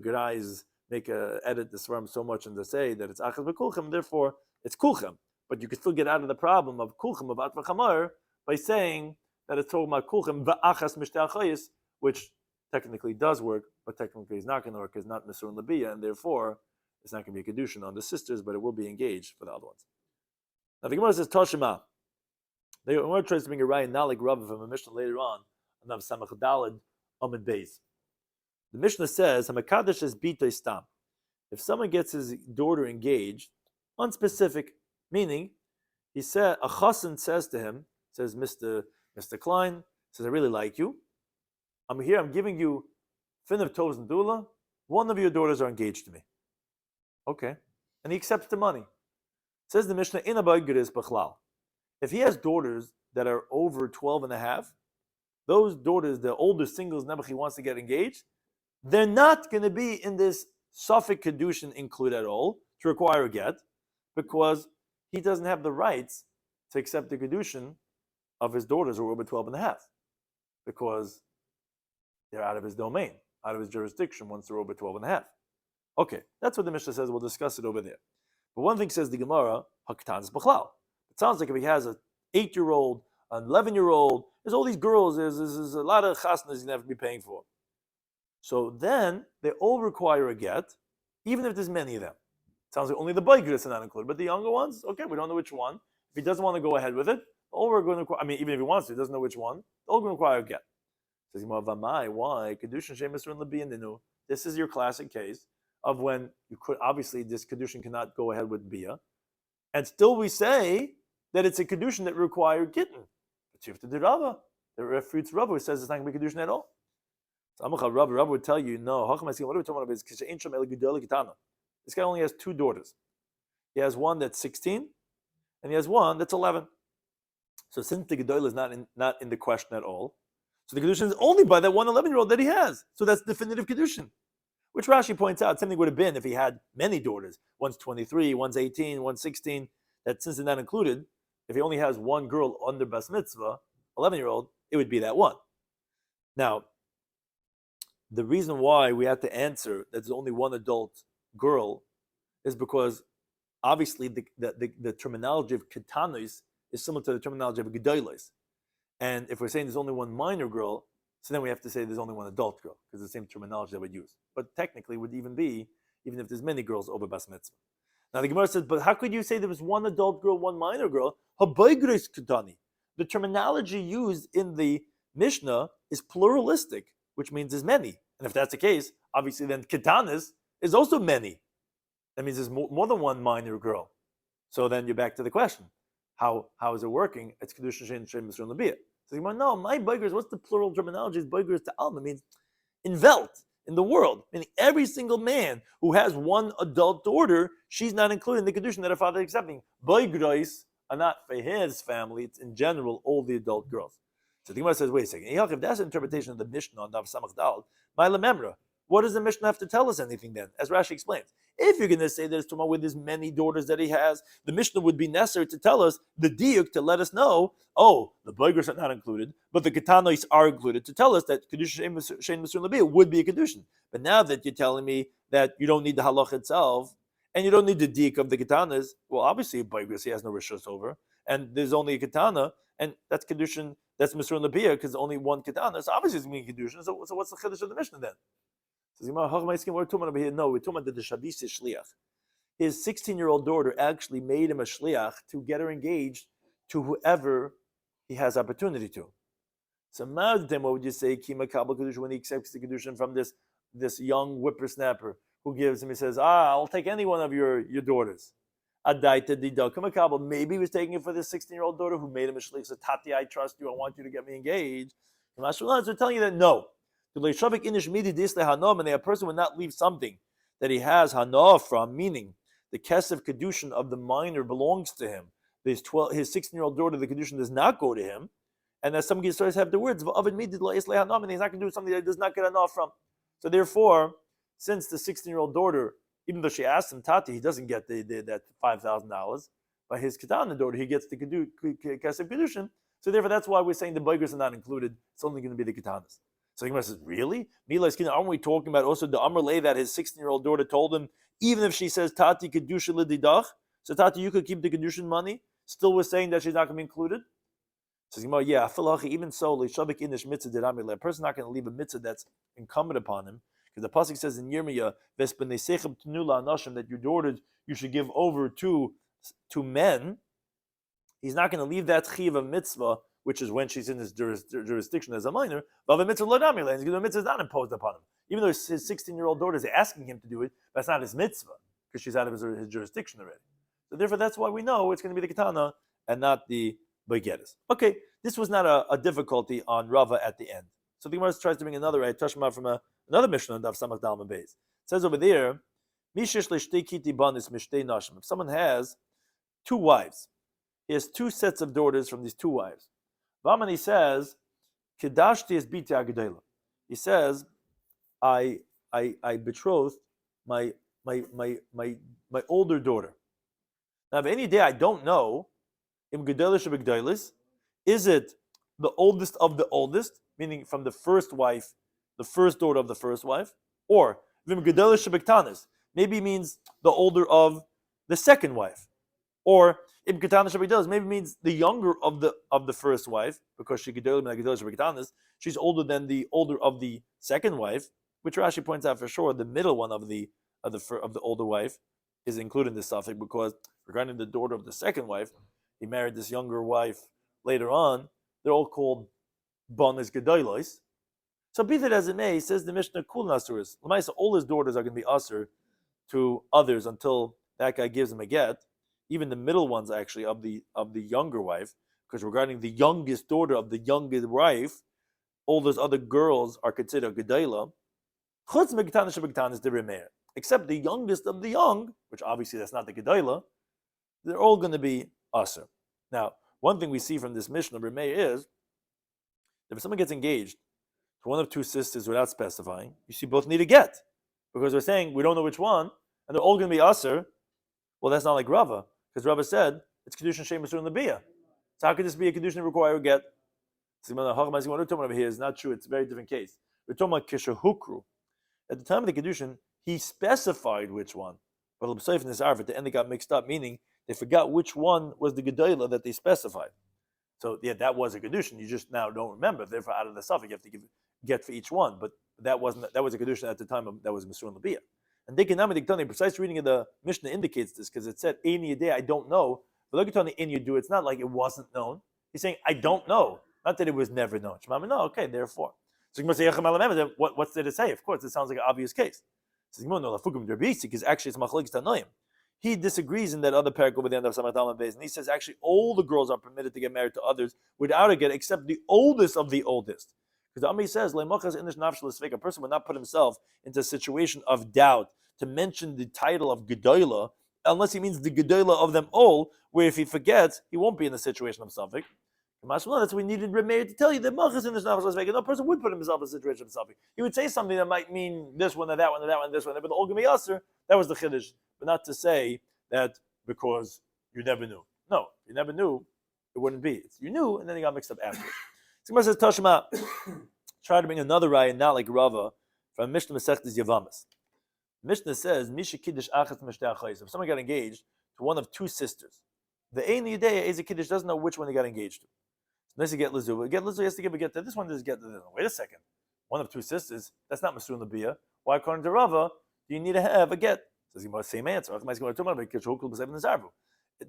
A: edit the svarim so much and to say that it's achas v'kulchem, therefore it's kulchem. But you could still get out of the problem of kulchem of atva chamar by saying that it's talking about kulchem v'achas mishtei achayis, which technically does work, but technically is not going to work, is not Misur and Labiyah, and therefore it's not going to be a Kidushin on the sisters, but it will be engaged for the other ones. Now the Gemara says Toshima. The Gemara tries to bring a raya not like Rav from a Mishnah later on. The Mishnah says, "Hamakadosh is bitoy stam." If someone gets his daughter engaged, unspecific, meaning he said a chassan says to him, says Mr. Klein, says I really like you. I'm here. I'm giving you fin of toes and dula. One of your daughters are engaged to me. Okay, and he accepts the money. Says the Mishnah in abaygiris b'chlal. If he has daughters that are over 12 and a half, those daughters, the older singles, never he wants to get engaged, they're not going to be in this Suffolk Kedushin include at all to require a get, because he doesn't have the rights to accept the Kedushin of his daughters who are over 12 and a half, because they're out of his domain, out of his jurisdiction once they're over 12 and a half. Okay, that's what the Mishnah says. We'll discuss it over there. But one thing says the Gemara, Haktan is B'chlal. It sounds like if he has an 8-year-old, an 11-year-old, there's all these girls, there's a lot of chasnas he's going to have to be paying for. So then they all require a get, even if there's many of them. It sounds like only the Baigris are not included, but the younger ones, okay, we don't know which one. If he doesn't want to go ahead with it, all we're going to require, even if he wants to, he doesn't know which one, all going to require a get. Says Vamai, why? Kedushin Shemesh and Labiyah. This is your classic case of when you could, obviously this Kedushin cannot go ahead with Bia, and still we say that it's a Kedushin that require Gittin. Tifta de Rava. The refutes Rava who says it's not going to be Kedushin at all. So Rava would tell you, no, what are we talking about? This guy only has 2 daughters. He has one that's 16, and he has one that's 11. So since the Gedolah is not in the question at all, so the Kedushin is only by that one 11-year-old that he has. So that's definitive Kedushin. Which Rashi points out, something would have been if he had many daughters. One's 23, one's 18, one's 16. That since they're not included, if he only has one girl under Bas Mitzvah, 11-year-old, it would be that one. Now, the reason why we have to answer that there's only one adult girl is because obviously the terminology of ketanos is similar to the terminology of gedolos. And if we're saying there's only one minor girl, so then we have to say there's only one adult girl, because it's the same terminology that we use. But technically it would even if there's many girls over Bas Mitzvah. Now the Gemara says, but how could you say there was one adult girl, one minor girl? The terminology used in the Mishnah is pluralistic, which means there's many. And if that's the case, obviously then ketanas is also many. That means there's more than one minor girl. So then you're back to the question. How is it working? It's Kidushin Daf. So you might know, my boigers, what's the plural terminology? Is boigers to alma, means in Welt, in the world. Meaning every single man who has one adult daughter, she's not included in the Kidushin that her father is accepting. Boigers are not for his family, it's in general all the adult girls. So the Gemara says, wait a second. If that's an interpretation of the Mishnah on Daf Samach Dal, my lememra, what does the Mishnah have to tell us anything then? As Rashi explains, if you're going to say there's Tumah with his many daughters that he has, the Mishnah would be necessary to tell us the diuk to let us know, oh, the boigers are not included, but the ketanos are included, to tell us that Kidushin Shein Mesur Labiyah would be a Kedushin. But now that you're telling me that you don't need the halach itself, and you don't need the diuk of the ketanas, well, obviously a boigers he has no rishus over, and there's only a ketana, and that's Kedushin, that's Mesur Labiyah, because only one ketana, so obviously it's going to be Kedushin, so what's the chiddush of the Mishnah then? No, we're talking about the Shabisi Shliach. His 16-year-old daughter actually made him a Shliach to get her engaged to whoever he has opportunity to. So what would you say, Kima Kabal Kedushin, when he accepts the Kedushin from this young whippersnapper who gives him, he says, I'll take any one of your daughters. Maybe he was taking it for this 16-year-old daughter who made him a Shliach. So Tati, I trust you, I want you to get me engaged. And they're telling you that no. And a person would not leave something that he has hana from, meaning the kesef kedushin of the minor belongs to him. His 16-year-old daughter, the kedushin does not go to him, and as some Gesars have the words, and he's not going to do something that he does not get hana from. So therefore, since the 16-year-old daughter, even though she asked him Tati, he doesn't get that $5,000. By his ketana daughter, he gets the kesef kedushin. So therefore, that's why we're saying the boigers are not included. It's only going to be the ketanas. So the Gemara says, really? Aren't we talking about also the Amrle that his 16-year-old daughter told him, even if she says, Tati Kedushin Lididach, so Tati, you could keep the Kedushin money, still we're saying that she's not going to be included? So the Gemara, yeah, even so, a person's not going to leave a mitzvah that's incumbent upon him, because the Pasuk says in Yirmiyah, that your daughters you should give over to men. He's not going to leave that chiv of mitzvah, which is when she's in his jurisdiction as a minor, but the mitzvah is not imposed upon him. Even though his 16-year-old daughter is asking him to do it, that's not his mitzvah, because she's out of his jurisdiction already. So therefore, that's why we know it's going to be the ketana and not the boigeres. Okay, this was not a difficulty on Rava at the end. So the Gemara tries to bring another tashma from another Mishnah of Samach Dalman Beis. It says over there, if someone has 2 wives, he has 2 sets of daughters from these 2 wives. Vaman, he says, Kedashti is biti agadela. He says, I betrothed my older daughter. Now, if any day I don't know, im gedelish of is it the oldest of the oldest, meaning from the first wife, the first daughter of the first wife, or vim gedelish of maybe means the older of the second wife, or Im Ketana Shabbat maybe means the younger of the first wife, because she's older than the older of the second wife, which Rashi points out for sure the middle one of the older wife is included in the suffix, because regarding the daughter of the second wife, he married this younger wife later on. They're all called Banas Gedolos. So be that as it may, says the Mishnah Kul Nasuris. Lamaisa, all his daughters are going to be usher to others until that guy gives him a get. Even the middle ones, actually, of the younger wife, because regarding the youngest daughter of the youngest wife, all those other girls are considered gedayla. Chutz megtana shebegtan is the remeir, except the youngest of the young, which obviously that's not the gedayla. They're all going to be aser. Now, one thing we see from this Mishnah remeir is that if someone gets engaged to one of two sisters without specifying, you see both need a get, because they're saying we don't know which one, and they're all going to be aser. Well, that's not like Rava, because Rava said it's Kidushin Shem Masur and Labiyah. So how could this be a Kidushin require a get? What we're talking about here is not true. It's a very different case. We're talking about Kishahukru. At the time of the Kidushin, he specified which one. But in this Arv, at the end they got mixed up, meaning they forgot which one was the Gedayla that they specified. So yeah, that was a Kidushin. You just now don't remember. Therefore, out of the suffix, you have to give get for each one. But that was a Kidushin at the time that was Masur and Labiyah. And the precise reading of the Mishnah indicates this, because it said, Ein Yedei, I don't know. But look at the in you do, it's not like it wasn't known. He's saying, I don't know. Not that it was never known. No, okay, therefore. So what's there to say? Of course, it sounds like an obvious case. Because actually it's machlokes tanoim. He disagrees in that other paragraph over the end of Samach Daled Beis, and he says actually all the girls are permitted to get married to others without a get, except the oldest of the oldest. Because the Ami says, a person would not put himself into a situation of doubt to mention the title of Gedoyla, unless he means the Gedoyla of them all, where if he forgets, he won't be in the situation of Safek. That's what we needed Remeir to tell you that Machas in the Shnaf. No person would put himself in a situation of Safek. He would say something that might mean this one or that one or that one or this one, but the Ol Gemi Yasser, that was the Chiddush. But not to say that because you never knew. No, you never knew, it wouldn't be. You knew, and then he got mixed up afterwards. Somebody says, Tashma, try to bring another raya, not like Rava, from Mishnah Masechta Yavamas. Mishnah says, Misha Kiddush Achat Mishtei Achayis. If someone got engaged to one of two sisters, the Ein Yedei Eze Kiddush doesn't know which one he got engaged to. So unless you get Lizu, he has to give a get to this one, does get to this one. Wait a second. One of two sisters, that's not Masur Labiyah. Why, according to Rava, do you need to have a get? Says he must same answer.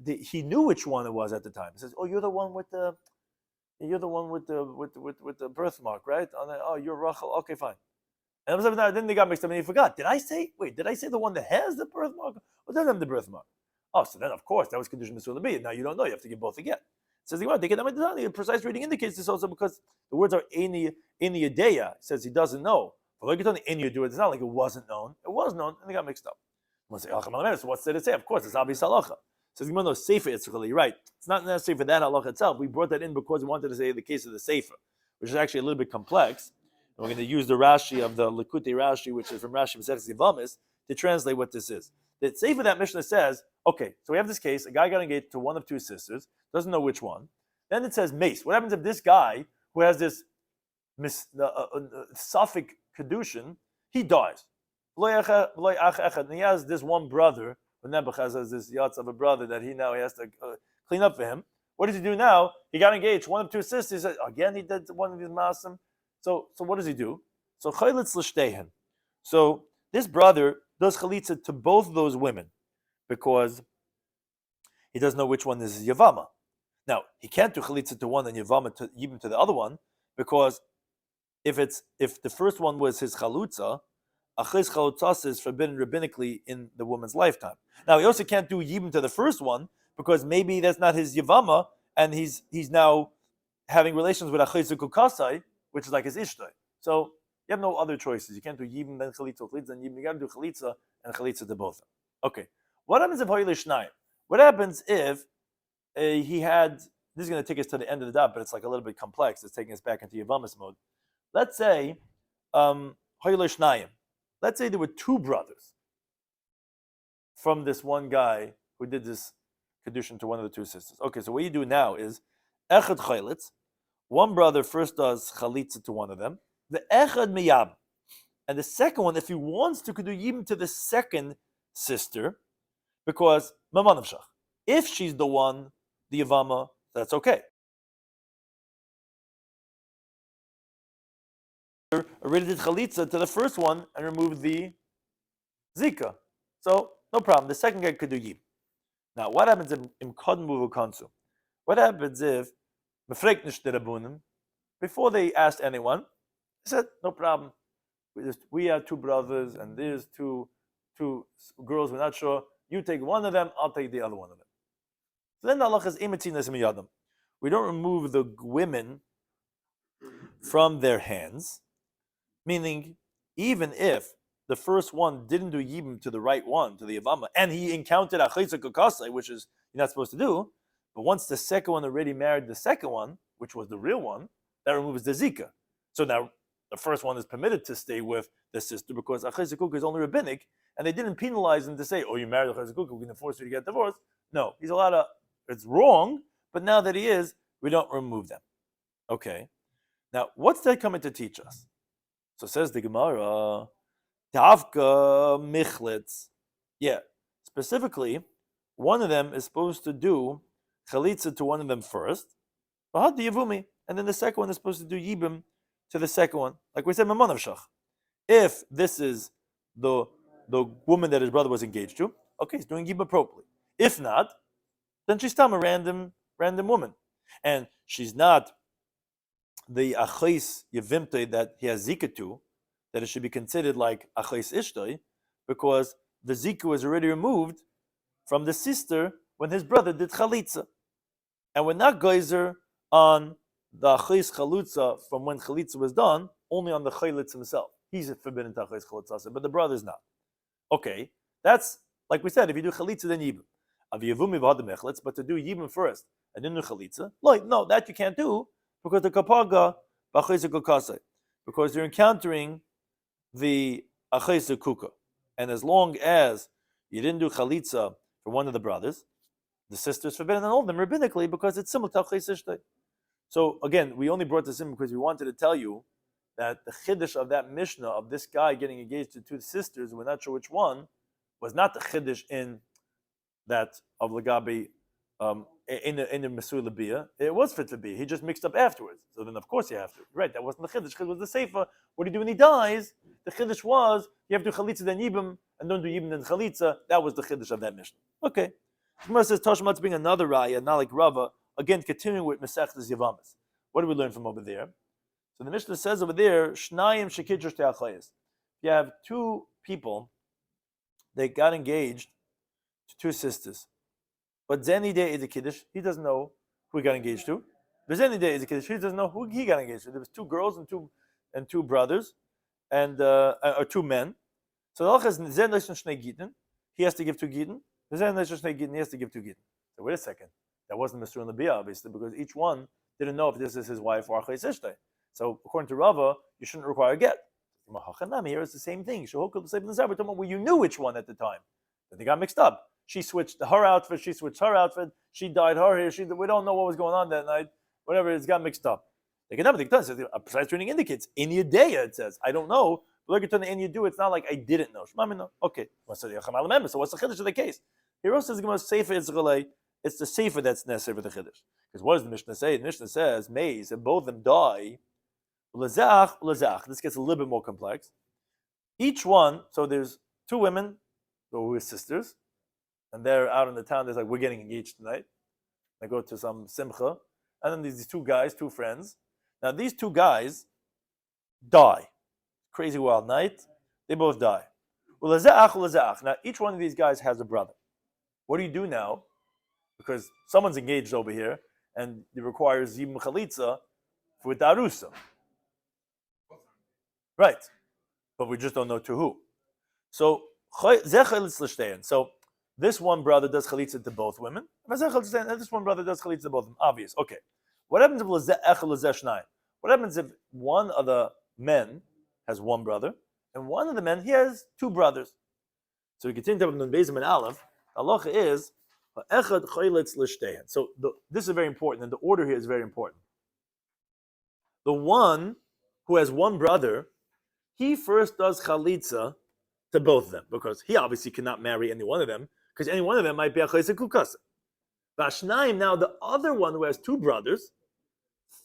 A: He knew which one it was at the time. He says, oh, you're the one with the birthmark, right? Oh, you're Rachel. Okay, fine. And then they got mixed up and he forgot. Did I say the one that has the birthmark or doesn't have the birthmark? Oh, so then of course that was Kidushin Masur Labiyah. Now you don't know. You have to give both again. Says the precise reading indicates this also because the words are Eini Yadeya. Says he doesn't know. But like it's not like it wasn't known. It was known and they got mixed up. So what's there to say? Of course, it's obvious halacha. Says the no sefer. It's really right. It's not necessary for that halacha itself. We brought that in because we wanted to say the case of the sefer, which is actually a little bit complex. And we're going to use the Rashi of the Likutei Rashi, which is from Rashi Masechta Yavamis, to translate what this is. The sefer that Mishnah says, okay, so we have this case: a guy got engaged to one of two sisters, doesn't know which one. Then it says mace. What happens if this guy who has this Safek Kedushin, he dies? And he has this one brother. Nebuchadnezzar has this yatz of a brother that he has to clean up for him. What does he do now? He got engaged. One of two sisters. Again, he did one of his masim. So what does he do? So chalitz l'shtehen. So this brother does chalitza to both of those women because he doesn't know which one is Yavama. Now he can't do chalitza to one and Yavama to even to the other one because if the first one was his chalutza, Achis Chalutzas is forbidden rabbinically in the woman's lifetime. Now he also can't do Yibam to the first one because maybe that's not his Yavama, and he's now having relations with Achis Kukasai, which is like his Ishtay. So you have no other choices. You can't do Yibam then Chalitza and Yibam. You got to do Chalitza and Chalitza to both. Okay. What happens if Hoyle Shnayim? What happens if he had? This is going to take us to the end of the daf, but it's like a little bit complex. It's taking us back into Yavamas mode. Let's say Hoyle Shnayim. Let's say there were two brothers from this one guy who did this Kedushin to one of the two sisters. Okay, so what you do now is Echad Chalitz. One brother first does Chalitza to one of them. The Echad Miyab. And the second one, if he wants to, could do Yibam to the second sister, because Maman Shach. If she's the one, the Yavama, that's okay. Already did chalitza to the first one and removed the zika, so no problem. The second guy could do yib. Now, what happens if imkod muvu kansu? What happens if mefreknish derabunim? Before they asked anyone, they said no problem. We have two brothers and there's two girls. We're not sure. You take one of them. I'll take the other one of them. So then the halach is imetinas miyadam. we don't remove the women from their hands, meaning even if the first one didn't do yibum to the right one, to the Yavama, and he encountered a chayza kukasai, which is you're not supposed to do, but once the second one already married the second one, which was the real one, that removes the zika. So now the first one is permitted to stay with the sister because a chayza kukah is only rabbinic, and they didn't penalize him to say, oh, you married a chayza kukah, we're going to force you to get divorced. No, he's allowed to, it's wrong, but now that he is, we don't remove them. Okay. Now, what's that coming to teach us? So says the Gemara, Tavka Michlitz. Yeah, specifically, one of them is supposed to do chalitza to one of them first, and then the second one is supposed to do yibum to the second one. Like we said, Mamanav Shach. If this is the woman that his brother was engaged to, okay, he's doing yibum appropriately. If not, then she's still a random woman. And she's not the achais yevimte that he has zika to, that it should be considered like achais ishtoi, because the zika was already removed from the sister when his brother did chalitza. And we're not geyser on the achais chalutza from when chalitza was done, only on the chalitz himself. He's forbidden to achais chalutza, but the brother's not. Okay, that's like we said, if you do chalitza, then yibum. But to do yibum first and then do chalitza, like, no, that you can't do because the kapaga b'achayz kukasei, because you're encountering the achayz kuka, and as long as you didn't do chalitza for one of the brothers, the sister's forbidden on all of them rabbinically because it's similar to achayz ishtay. So again, we only brought this in because we wanted to tell you that the chiddush of that mishnah of this guy getting engaged to two sisters, we're not sure which one, was not the chiddush in that of Lagabi in the Mesur Labia. It was fit to be. He just mixed up afterwards. So then, of course, you have to. Right, that wasn't the chiddush. Chiddush was the sefer. What do you do when he dies? The chiddush was you have to do chalitza then yibum, and don't do yibum then chalitza. That was the chiddush of that mission. Okay. Gemara says Tashmat's being another raya, not like Rava. Again, continuing with Mesechtas Yavamas. What do we learn from over there? So the Mishnah says over there, Shnayim shekidrush te'achayis. You have two people. They got engaged to two sisters. But Zeni Day is a Kiddush. He doesn't know who he got engaged to. The Zeni Day is a Kiddush. He doesn't know who he got engaged to. There was two girls and two brothers, and or two men. So the halacha is Zen Leishon Shnei Gittin. He has to give two Gittin. The Zen Leishon Shnei Gittin. He has to give two Gittin. So wait a second. That wasn't Mr. and Labia, obviously, because each one didn't know if this is his wife or Achayis Ishtay. So according to Rava, you shouldn't require a get. Here is the same thing. We're talking about where you knew which one at the time. Then they got mixed up. She switched her outfit. She switched her outfit. She dyed her hair. We don't know what was going on that night. Whatever, it's got mixed up. They can never think it. A precise reading indicates in Yudea. It says I don't know. But look at the in Yudu. It's not like I didn't know. Okay. So what's the chiddush of the case? Here also says sefer Israelite. It's the sefer that's necessary for the chiddush. Because what does the Mishnah say? The Mishnah says maize and both of them die. This gets a little bit more complex. Each one. So there's two women who are sisters. And they're out in the town. They're like, we're getting engaged tonight. They go to some simcha. And then these two guys, two friends. Now, these two guys die. Crazy wild night. They both die. Now, each one of these guys has a brother. What do you do now? Because someone's engaged over here, and it requires yibum chalitza for darusa. Right. But we just don't know to who. So, this one brother does chalitza to both women, and this one brother does chalitza to both of them. Obvious. Okay. What happens if one of the men has one brother, and one of the men, he has two brothers? So we continue to have Bezim and Aleph. Halacha is echad chalitz l'shteihen. So this is very important, and the order here is very important. The one who has one brother, he first does chalitza to both of them, because he obviously cannot marry any one of them, because any one of them might be a chayse kukasa. Vashnayim, now the other one who has two brothers,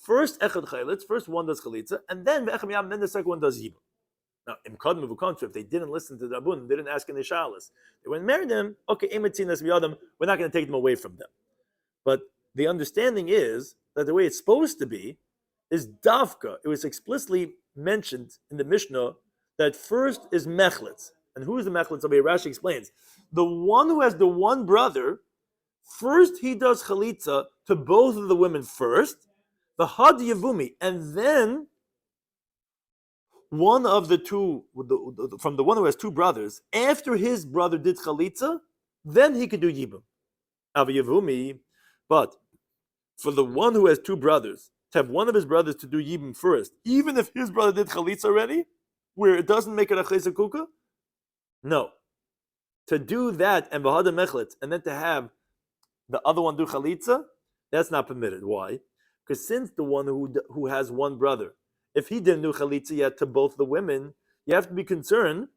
A: first echad chalitz, first one does chalitza, and then the second one does yibum. Now, if they didn't listen to the Rabun, they didn't ask any shalas, they went and married them, okay, we're not going to take them away from them. But the understanding is that the way it's supposed to be is dafka. It was explicitly mentioned in the Mishnah that first is mechlitz. And who is the mechlitz? Rashi explains. The one who has the one brother, first he does chalitza to both of the women first, the had yevumi, and then one of the two, from the one who has two brothers, after his brother did chalitza, then he could do yibum. Av yevumi, but for the one who has two brothers, to have one of his brothers to do yibum first, even if his brother did chalitza already, where it doesn't make it a chesed kuka, no. To do that and v'hada mechlet, and then to have the other one do chalitza, that's not permitted. Why? Because since the one who has one brother, if he didn't do chalitza yet to both the women, you have to be concerned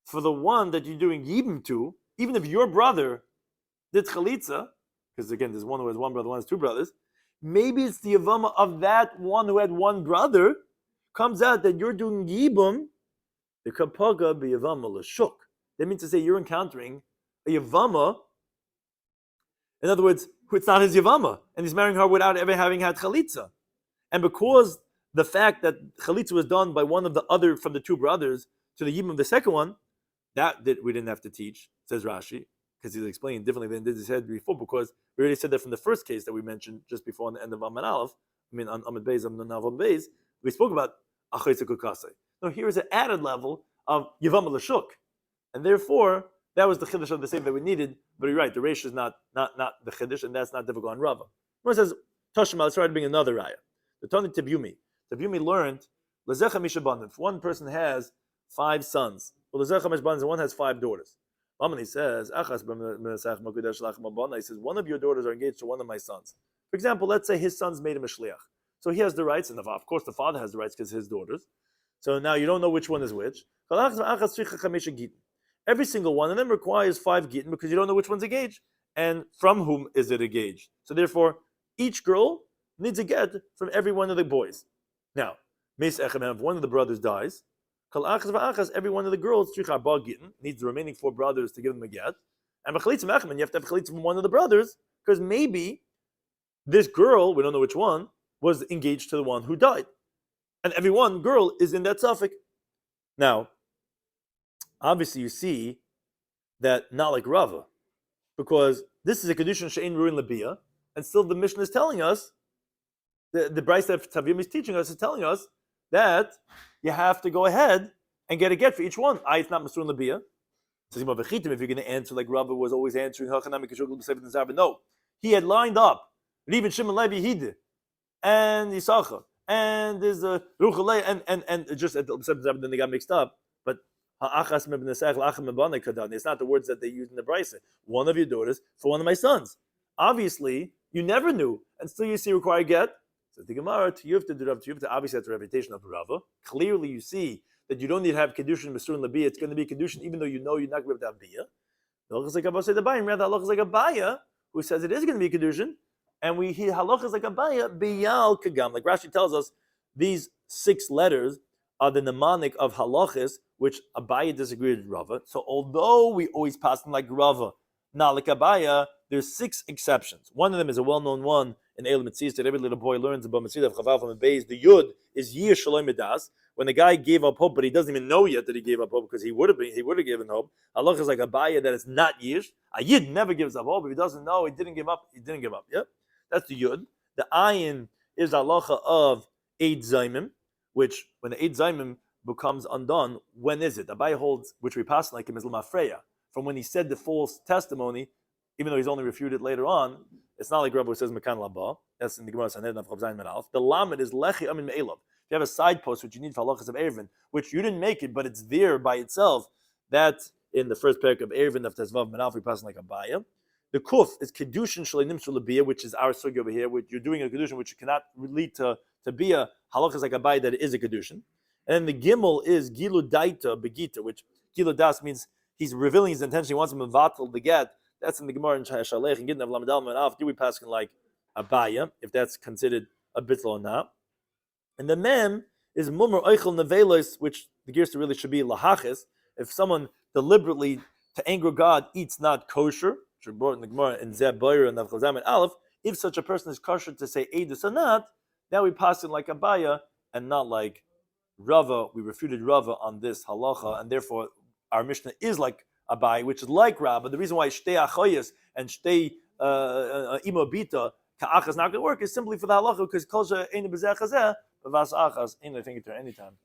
A: for the one that you're doing yibum to, even if your brother did chalitza, because again, there's one who has one brother, one has two brothers, maybe it's the yavama of that one who had one brother, comes out that you're doing yibum, the kapaga be yavama l'shuk. That means to say you're encountering a yavama. In other words, it's not his yavama, and he's marrying her without ever having had chalitza. And because the fact that chalitza was done by one of the other from the two brothers to the yibum of the second one, we didn't have to teach, says Rashi, because he's explaining differently than he said before, because we already said that from the first case that we mentioned just before on the end of Amud Aleph, on Amud Beis, Amud Beis, we spoke about achayse kukasei. Now here is an added level of yavama l'shuk. And therefore, that was the chiddush of the same that we needed. But you're right, the reish is not the chiddush, and that's not difficult on Rava. It says, Tashma, let's try to bring another raya. The Tani Tibumi. Tibumi learned, Lezecha Mishaban, if one person has 5 sons, well, Lezecha Mishaban, and one has 5 daughters. He says, he says, one of your daughters are engaged to one of my sons. For example, let's say his son's made him a shliach. So he has the rights, and of course the father has the rights because his daughters. So now you don't know which one is which. Every single one of them requires 5 gittin because you don't know which one's engaged and from whom is it engaged. So therefore, each girl needs a get from every one of the boys. Now, if one of the brothers dies, every one of the girls needs the remaining 4 brothers to give them a get. And you have to have chalitza from one of the brothers because maybe this girl, we don't know which one, was engaged to the one who died. And every one girl is in that suffix. Now, obviously, you see that not like Rava, because this is a Kidushin she'ein ruin labia, and still the Mishnah is telling us, the Bryce that Daf Yomi is teaching us is telling us that you have to go ahead and get a get for each one. It's not Masrun labia. If you're going to answer like Rava was always answering, no, he had lined up even Shimon Levi Hid and Yisachar, and there's a Ruchalei, and just at the then they got mixed up. But it's not the words that they use in the Brisa. One of your daughters for one of my sons. Obviously, you never knew, and still you see require get. So the Gemara, obviously that's a reputation of Rava. Clearly, you see that you don't need to have Kidushin Masur and Labiyah. It's going to be Kidushin, even though you know you're not going to have Biyah. Halachas like Abaya, rather halachas like Abaya, who says it is going to be Kidushin, and we hear halachas like Abaya, Biyal Kagam. Like Rashi tells us, these 6 letters are the mnemonic of halachas, which Abaya disagreed with Rava. So although we always pass them like Rava, not like Abaya, there's 6 exceptions. One of them is a well-known one in Eil Mitzis that every little boy learns about Mitzvah of Chavav from the Beis. The Yud is Yir Shalom Midas. When the guy gave up hope, but he doesn't even know yet that he gave up hope because he would have given hope. Allah is like Abaya that it's not Yir. A Yid never gives up hope. If he doesn't know, he didn't give up. Yep, that's the Yud. The Ayin is the halacha of Eid Zaymim, which when the Eid Zaymim becomes undone, when is it? Abaya holds, which we pass like him, is L'mafreya. From when he said the false testimony, even though he's only refuted later on, it's not like Rabbi says Mekan Labba. That's in the Gemara Sanhedrin of Chav Zayin Menalef. The Lamed is Lechi Amin Me'elav. If you have a side post which you need for halachas of Erevin, which you didn't make it, but it's there by itself, that's in the first parak of Erevin of Tezvav Menalef, we pass like Abaya. The Kuf is Kidushin Shleinim Shulabiyah, which is our sugi over here, which you're doing a Kidushin which you cannot lead to Biyah, halachas like Abaya that it is a Kidushin. And then the Gimel is Gilu Daita Begita, which Gilu Das means he's revealing his intention, he wants him to vatal the get. That's in the Gemara in Shalech and Gittin of Lamadal Menaf. Do we pass like Abaya, if that's considered a bitl or not? And the Mem is Mumar Eichel Nevelos, which the gears really should be Lahachis. If someone deliberately, to anger God, eats not kosher, which are brought in the Gemara in Zeb Boyer and Avchazam and Aleph, if such a person is kosher to say Eidus or not, now we pass it like Abaya and not like Rava. We refuted Rava on this halacha, and therefore our Mishnah is like Abai, which is like Rabba. The reason why Shtei Achoyes and Shtei Imobita ka'achas not going to work is simply for the halacha because kol she'ein b'zeh chazeh b'vas achas ain't I think it anytime.